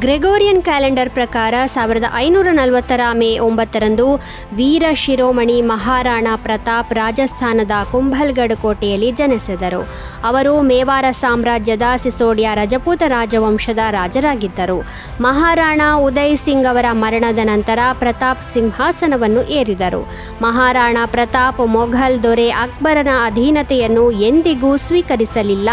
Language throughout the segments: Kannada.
ಗ್ರೆಗೋರಿಯನ್ ಕ್ಯಾಲೆಂಡರ್ ಪ್ರಕಾರ 1540 ಮೇ 9ರಂದು ವೀರ ಶಿರೋಮಣಿ ಮಹಾರಾಣಾ ಪ್ರತಾಪ್ ರಾಜಸ್ಥಾನದ ಕುಂಭಲ್ಗಢ್ ಕೋಟೆಯಲ್ಲಿ ಜನಿಸಿದರು. ಅವರು ಮೇವಾರ ಸಾಮ್ರಾಜ್ಯದ ಸಿಸೋಡಿಯಾ ರಜಪೂತ ರಾಜವಂಶದ ರಾಜರಾಗಿದ್ದರು. ಮಹಾರಾಣಾ ಉದಯ್ ಸಿಂಗ್ ಅವರ ಮರಣದ ನಂತರ ಪ್ರತಾಪ್ ಸಿಂಹಾಸನವನ್ನು ಏರಿದರು. ಮಹಾರಾಣಾ ಪ್ರತಾಪ್ ಮೊಘಲ್ ದೊರೆ ಅಕ್ಬರನ ಅಧೀನತೆಯನ್ನು ಎಂದಿಗೂ ಸ್ವೀಕರಿಸಲಿಲ್ಲ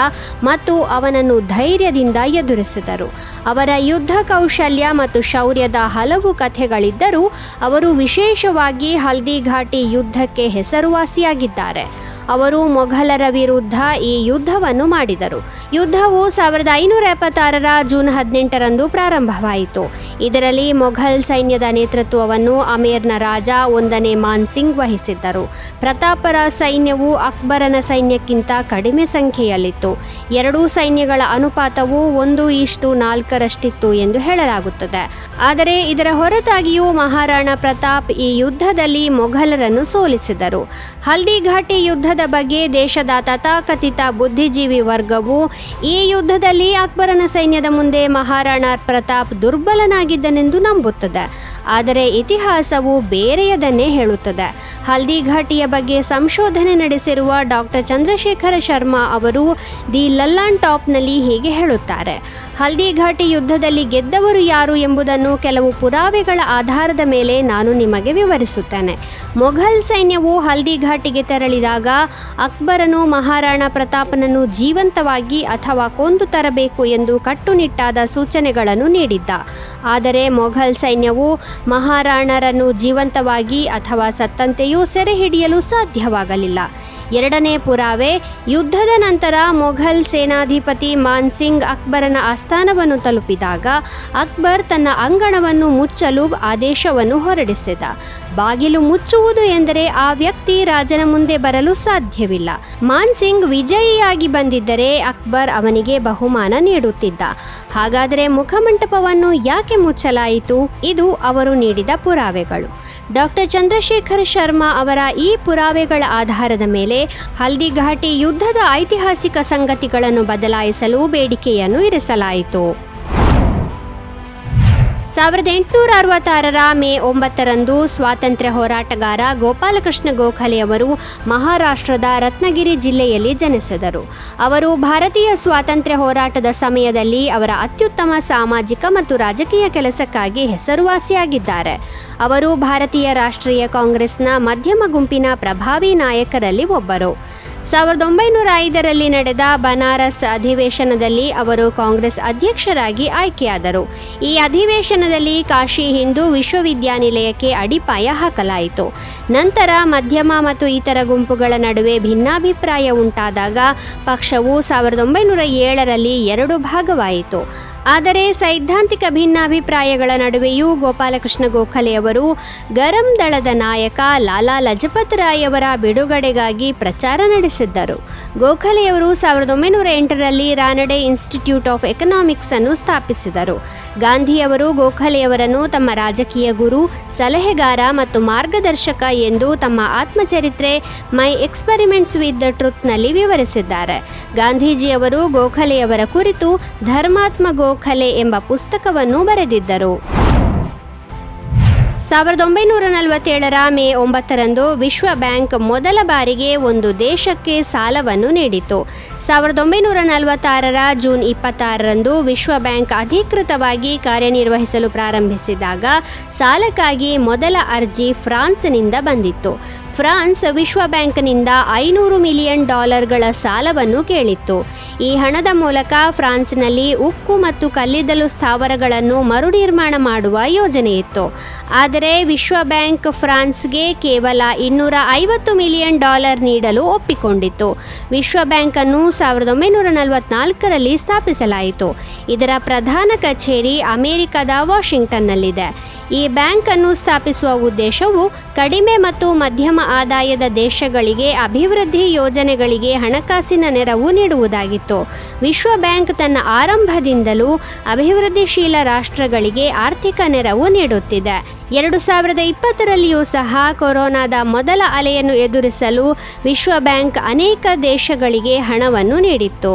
ಮತ್ತು ಅವನನ್ನು ಧೈರ್ಯದಿಂದ ಎದುರಿಸಿದರು. ಅವರ ಯುದ್ಧ ಕೌಶಲ್ಯ ಮತ್ತು ಶೌರ್ಯದ ಹಲವು ಕಥೆಗಳಿದ್ದರೂ ಅವರು ವಿಶೇಷವಾಗಿ ಹಲ್ದಿಘಾಟಿ ಯುದ್ಧಕ್ಕೆ ಹೆಸರುವಾಸಿಯಾಗಿದ್ದಾರೆ. ಅವರು ಮೊಘಲರ ವಿರುದ್ಧ ಈ ಯುದ್ಧವನ್ನು ಮಾಡಿದರು. ಯುದ್ಧವು 1576ರ ಜೂನ್ 18ರಂದು ಪ್ರಾರಂಭವಾಯಿತು. ಇದರಲ್ಲಿ ಮೊಘಲ್ ಸೈನ್ಯದ ನೇತೃತ್ವವನ್ನು ಅಮೇರ್ನ ರಾಜ 1ನೇ ಮಾನ್ ಸಿಂಗ್ ವಹಿಸಿದ್ದರು. ಪ್ರತಾಪರ ಸೈನ್ಯವು ಅಕ್ಬರನ ಸೈನ್ಯಕ್ಕಿಂತ ಕಡಿಮೆ ಸಂಖ್ಯೆಯಲ್ಲಿತ್ತು. ಎರಡೂ ಸೈನ್ಯಗಳ ಅನುಪಾತವು 1:4ರಷ್ಟಿತ್ತು ಎಂದು ಹೇಳಲಾಗುತ್ತದೆ. ಆದರೆ ಇದರ ಹೊರತಾಗಿಯೂ ಮಹಾರಾಣಾ ಪ್ರತಾಪ್ ಈ ಯುದ್ಧದಲ್ಲಿ ಮೊಘಲರನ್ನು ಸೋಲಿಸಿದರು. ಹಲ್ದಿಘಾಟಿ ಯುದ್ಧದ ಬಗ್ಗೆ ದೇಶದ ತಥಾಕಥಿತ ಬುದ್ಧಿಜೀವಿ ವರ್ಗವು ಈ ಯುದ್ಧದಲ್ಲಿ ಅಕ್ಬರನ ಸೈನ್ಯದ ಮುಂದೆ ಮಹಾರಾಣಾ ಪ್ರತಾಪ್ ದುರ್ಬಲನಾಗಿದ್ದನೆಂದು ನಂಬುತ್ತದೆ. ಆದರೆ ಇತಿಹಾಸವು ಬೇರೆಯದನ್ನೇ ಹೇಳುತ್ತದೆ. ಹಲ್ದಿಘಾಟಿಯ ಬಗ್ಗೆ ಸಂಶೋಧನೆ ನಡೆಸಿರುವ ಡಾಕ್ಟರ್ ಚಂದ್ರಶೇಖರ ಶರ್ಮಾ ಅವರು ದಿ ಲಲ್ಲಾನ್ ಟಾಪ್ನಲ್ಲಿ ಹೀಗೆ ಹೇಳುತ್ತಾರೆ: ಹಲ್ದಿಘಾಟಿ ಯುದ್ಧದಲ್ಲಿ ಗೆದ್ದವರು ಯಾರು ಎಂಬುದನ್ನು ಕೆಲವು ಪುರಾವೆಗಳ ಆಧಾರದ ಮೇಲೆ ನಾನು ನಿಮಗೆ ವಿವರಿಸುತ್ತೇನೆ. ಮೊಘಲ್ ಸೈನ್ಯವು ಹಲ್ದಿಘಾಟಿಗೆ ತೆರಳಿದಾಗ ಅಕ್ಬರನು ಮಹಾರಾಣಾ ಪ್ರತಾಪನನ್ನು ಜೀವಂತವಾಗಿ ಅಥವಾ ಕೊಂದು ತರಬೇಕು ಎಂದು ಕಟ್ಟುನಿಟ್ಟಾದ ಸೂಚನೆಗಳನ್ನು ನೀಡಿದ್ದ. ಆದರೆ ಮೊಘಲ್ ಸೈನ್ಯವು ಮಹಾರಾಣರನ್ನು ಜೀವಂತವಾಗಿ ಅಥವಾ ಸತ್ತಂತೆಯೂ ಸೆರೆ ಹಿಡಿಯಲು ಸಾಧ್ಯವಾಗಲಿಲ್ಲ. ಎರಡನೇ ಪುರಾವೆ: ಯುದ್ಧದ ನಂತರ ಮೊಘಲ್ ಸೇನಾಧಿಪತಿ ಮಾನ್ ಸಿಂಗ್ ಅಕ್ಬರನ ಆಸ್ಥಾನವನ್ನು ತಲುಪಿದಾಗ ಅಕ್ಬರ್ ತನ್ನ ಅಂಗಣವನ್ನು ಮುಚ್ಚಲು ಆದೇಶವನ್ನು ಹೊರಡಿಸಿದ. ಬಾಗಿಲು ಮುಚ್ಚುವುದು ಎಂದರೆ ಆ ವ್ಯಕ್ತಿ ರಾಜನ ಮುಂದೆ ಬರಲು ಸಾಧ್ಯವಿಲ್ಲ. ಮಾನ್ ಸಿಂಗ್ ವಿಜಯಿಯಾಗಿ ಬಂದಿದ್ದರೆ ಅಕ್ಬರ್ ಅವನಿಗೆ ಬಹುಮಾನ ನೀಡುತ್ತಿದ್ದ. ಹಾಗಾದರೆ ಮುಖಮಂಟಪವನ್ನು ಯಾಕೆ ಮುಚ್ಚಲಾಯಿತು? ಇದು ಅವರು ನೀಡಿದ ಪುರಾವೆಗಳು. ಡಾಕ್ಟರ್ ಚಂದ್ರಶೇಖರ ಶರ್ಮಾ ಅವರ ಈ ಪುರಾವೆಗಳ ಆಧಾರದ ಮೇಲೆ ಹಲ್ದಿಘಾಟಿ ಯುದ್ಧದ ಐತಿಹಾಸಿಕ ಸಂಗತಿಗಳನ್ನು ಬದಲಾಯಿಸಲು ಬೇಡಿಕೆಯನ್ನು ಇರಿಸಲಾಯಿತು. 1866ರ ಮೇ 9ರಂದು ಸ್ವಾತಂತ್ರ್ಯ ಹೋರಾಟಗಾರ ಗೋಪಾಲಕೃಷ್ಣ ಗೋಖಲೆ ಅವರು ಮಹಾರಾಷ್ಟ್ರದ ರತ್ನಗಿರಿ ಜಿಲ್ಲೆಯಲ್ಲಿ ಜನಿಸಿದರು. ಅವರು ಭಾರತೀಯ ಸ್ವಾತಂತ್ರ್ಯ ಹೋರಾಟದ ಸಮಯದಲ್ಲಿ ಅವರ ಅತ್ಯುತ್ತಮ ಸಾಮಾಜಿಕ ಮತ್ತು ರಾಜಕೀಯ ಕೆಲಸಕ್ಕಾಗಿ ಹೆಸರುವಾಸಿಯಾಗಿದ್ದಾರೆ. ಅವರು ಭಾರತೀಯ ರಾಷ್ಟ್ರೀಯ ಕಾಂಗ್ರೆಸ್ನ ಮಧ್ಯಮ ಗುಂಪಿನ ಪ್ರಭಾವಿ ನಾಯಕರಲ್ಲಿ ಒಬ್ಬರು. 1905ರಲ್ಲಿ ನಡೆದ ಬನಾರಸ್ ಅಧಿವೇಶನದಲ್ಲಿ ಅವರು ಕಾಂಗ್ರೆಸ್ ಅಧ್ಯಕ್ಷರಾಗಿ ಆಯ್ಕೆಯಾದರು. ಈ ಅಧಿವೇಶನದಲ್ಲಿ ಕಾಶಿ ಹಿಂದೂ ವಿಶ್ವವಿದ್ಯಾನಿಲಯಕ್ಕೆ ಅಡಿಪಾಯ ಹಾಕಲಾಯಿತು. ನಂತರ ಮಧ್ಯಮ ಮತ್ತು ಇತರ ಗುಂಪುಗಳ ನಡುವೆ ಭಿನ್ನಾಭಿಪ್ರಾಯ ಉಂಟಾದಾಗ ಪಕ್ಷವು 1907ರಲ್ಲಿ 2 ಭಾಗವಾಯಿತು. ಆದರೆ ಸೈದ್ಧಾಂತಿಕ ಭಿನ್ನಾಭಿಪ್ರಾಯಗಳ ನಡುವೆಯೂ ಗೋಪಾಲಕೃಷ್ಣ ಗೋಖಲೆಯವರು ಗರಂ ದಳದ ನಾಯಕ ಲಾಲಾ ಲಜಪತ್ ರಾಯ್ ಅವರ ಬಿಡುಗಡೆಗಾಗಿ ಪ್ರಚಾರ ನಡೆಸಿದ್ದರು. ಗೋಖಲೆಯವರು 1908ರಲ್ಲಿ ರಾನಡೆ ಇನ್ಸ್ಟಿಟ್ಯೂಟ್ ಆಫ್ ಎಕನಾಮಿಕ್ಸ್ ಅನ್ನು ಸ್ಥಾಪಿಸಿದರು. ಗಾಂಧಿಯವರು ಗೋಖಲೆಯವರನ್ನು ತಮ್ಮ ರಾಜಕೀಯ ಗುರು, ಸಲಹೆಗಾರ ಮತ್ತು ಮಾರ್ಗದರ್ಶಕ ಎಂದು ತಮ್ಮ ಆತ್ಮಚರಿತ್ರೆ ಮೈ ಎಕ್ಸ್ಪೆರಿಮೆಂಟ್ಸ್ ವಿತ್ ದ ಟ್ರುತ್ನಲ್ಲಿ ವಿವರಿಸಿದ್ದಾರೆ. ಗಾಂಧೀಜಿಯವರು ಗೋಖಲೆಯವರ ಕುರಿತು ಧರ್ಮಾತ್ಮ ಗೋಖಲೆ ಎಂಬ ಪುಸ್ತಕವನ್ನು ಬರೆದಿದ್ದರು. 1947ರ ಮೇ 9ರಂದು ವಿಶ್ವ ಬ್ಯಾಂಕ್ ಮೊದಲ ಬಾರಿಗೆ ಒಂದು ದೇಶಕ್ಕೆ ಸಾಲವನ್ನು ನೀಡಿತು. 1946ರ ಜೂನ್ 26ರಂದು ವಿಶ್ವ ಬ್ಯಾಂಕ್ ಅಧಿಕೃತವಾಗಿ ಕಾರ್ಯನಿರ್ವಹಿಸಲು ಪ್ರಾರಂಭಿಸಿದಾಗ ಸಾಲಕ್ಕಾಗಿ ಮೊದಲ ಅರ್ಜಿ ಫ್ರಾನ್ಸ್ನಿಂದ ಬಂದಿತ್ತು. ಫ್ರಾನ್ಸ್ ವಿಶ್ವ ಬ್ಯಾಂಕ್ನಿಂದ $500 ಮಿಲಿಯನ್ ಸಾಲವನ್ನು ಕೇಳಿತ್ತು. ಈ ಹಣದ ಮೂಲಕ ಫ್ರಾನ್ಸ್ನಲ್ಲಿ ಉಕ್ಕು ಮತ್ತು ಕಲ್ಲಿದ್ದಲು ಸ್ಥಾವರಗಳನ್ನು ಮರುನಿರ್ಮಾಣ ಮಾಡುವ ಯೋಜನೆಯಿತ್ತು. ಆದರೆ ವಿಶ್ವ ಬ್ಯಾಂಕ್ ಫ್ರಾನ್ಸ್ಗೆ ಕೇವಲ $250 ಮಿಲಿಯನ್ ನೀಡಲು ಒಪ್ಪಿಕೊಂಡಿತ್ತು. ವಿಶ್ವ ಬ್ಯಾಂಕ್ ಅನ್ನು 1944ರಲ್ಲಿ ಸ್ಥಾಪಿಸಲಾಯಿತು. ಇದರ ಪ್ರಧಾನ ಕಚೇರಿ ಅಮೆರಿಕದ ವಾಷಿಂಗ್ಟನ್ನಲ್ಲಿದೆ. ಈ ಬ್ಯಾಂಕ್ ಅನ್ನು ಸ್ಥಾಪಿಸುವ ಉದ್ದೇಶವು ಕಡಿಮೆ ಮತ್ತು ಮಧ್ಯಮ ಆದಾಯದ ದೇಶಗಳಿಗೆ ಅಭಿವೃದ್ಧಿ ಯೋಜನೆಗಳಿಗೆ ಹಣಕಾಸಿನ ನೆರವು ನೀಡುವುದಾಗಿತ್ತು. ವಿಶ್ವ ಬ್ಯಾಂಕ್ ತನ್ನ ಆರಂಭದಿಂದಲೂ ಅಭಿವೃದ್ಧಿಶೀಲ ರಾಷ್ಟ್ರಗಳಿಗೆ ಆರ್ಥಿಕ ನೆರವು ನೀಡುತ್ತಿದೆ. 2020ರಲ್ಲಿಯೂ ಸಹ ಕೊರೋನಾದ ಮೊದಲ ಅಲೆಯನ್ನು ಎದುರಿಸಲು ವಿಶ್ವ ಬ್ಯಾಂಕ್ ಅನೇಕ ದೇಶಗಳಿಗೆ ಹಣವನ್ನು ನೀಡಿತ್ತು.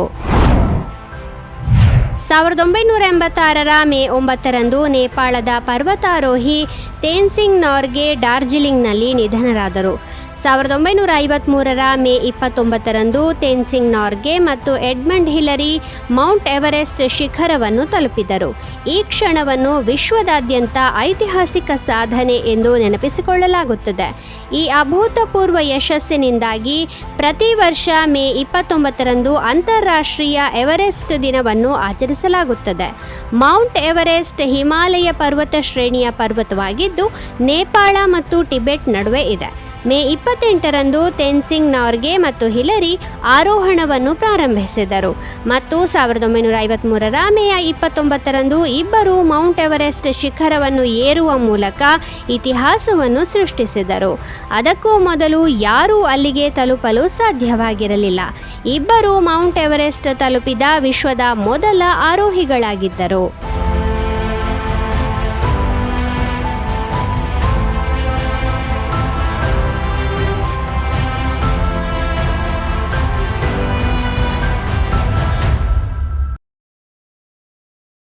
1986 ಮೇ 9ರಂದು ನೇಪಾಳದ ಪರ್ವತಾರೋಹಿ ತೇನ್ಸಿಂಗ್ ನಾರ್ಗೆ ಡಾರ್ಜಿಲಿಂಗ್ನಲ್ಲಿ ನಿಧನರಾದರು. 1953 ಮೇ 29ರಂದು ತೇನ್ಸಿಂಗ್ ನಾರ್ಗೆ ಮತ್ತು ಎಡ್ಮಂಡ್ ಹಿಲರಿ ಮೌಂಟ್ ಎವರೆಸ್ಟ್ ಶಿಖರವನ್ನು ತಲುಪಿದರು. ಈ ಕ್ಷಣವನ್ನು ವಿಶ್ವದಾದ್ಯಂತ ಐತಿಹಾಸಿಕ ಸಾಧನೆ ಎಂದು ನೆನಪಿಸಿಕೊಳ್ಳಲಾಗುತ್ತದೆ. ಈ ಅಭೂತಪೂರ್ವ ಯಶಸ್ಸಿನಿಂದಾಗಿ ಪ್ರತಿ ವರ್ಷ ಮೇ 29ರಂದು ಅಂತಾರಾಷ್ಟ್ರೀಯ ಎವರೆಸ್ಟ್ ದಿನವನ್ನು ಆಚರಿಸಲಾಗುತ್ತದೆ. ಮೌಂಟ್ ಎವರೆಸ್ಟ್ ಹಿಮಾಲಯ ಪರ್ವತ ಶ್ರೇಣಿಯ ಪರ್ವತವಾಗಿದ್ದು ನೇಪಾಳ ಮತ್ತು ಟಿಬೆಟ್ ನಡುವೆ ಇದೆ. ಮೇ 28ರಂದು ತೇನ್ಸಿಂಗ್ ನಾರ್ಗೆ ಮತ್ತು ಹಿಲರಿ ಆರೋಹಣವನ್ನು ಪ್ರಾರಂಭಿಸಿದರು ಮತ್ತು 1953 ಮೇ 29ರಂದು ಇಬ್ಬರು ಮೌಂಟ್ ಎವರೆಸ್ಟ್ ಶಿಖರವನ್ನು ಏರುವ ಮೂಲಕ ಇತಿಹಾಸವನ್ನು ಸೃಷ್ಟಿಸಿದರು. ಅದಕ್ಕೂ ಮೊದಲು ಯಾರೂ ಅಲ್ಲಿಗೆ ತಲುಪಲು ಸಾಧ್ಯವಾಗಿರಲಿಲ್ಲ. ಇಬ್ಬರು ಮೌಂಟ್ ಎವರೆಸ್ಟ್ ತಲುಪಿದ ವಿಶ್ವದ ಮೊದಲ ಆರೋಹಿಗಳಾಗಿದ್ದರು.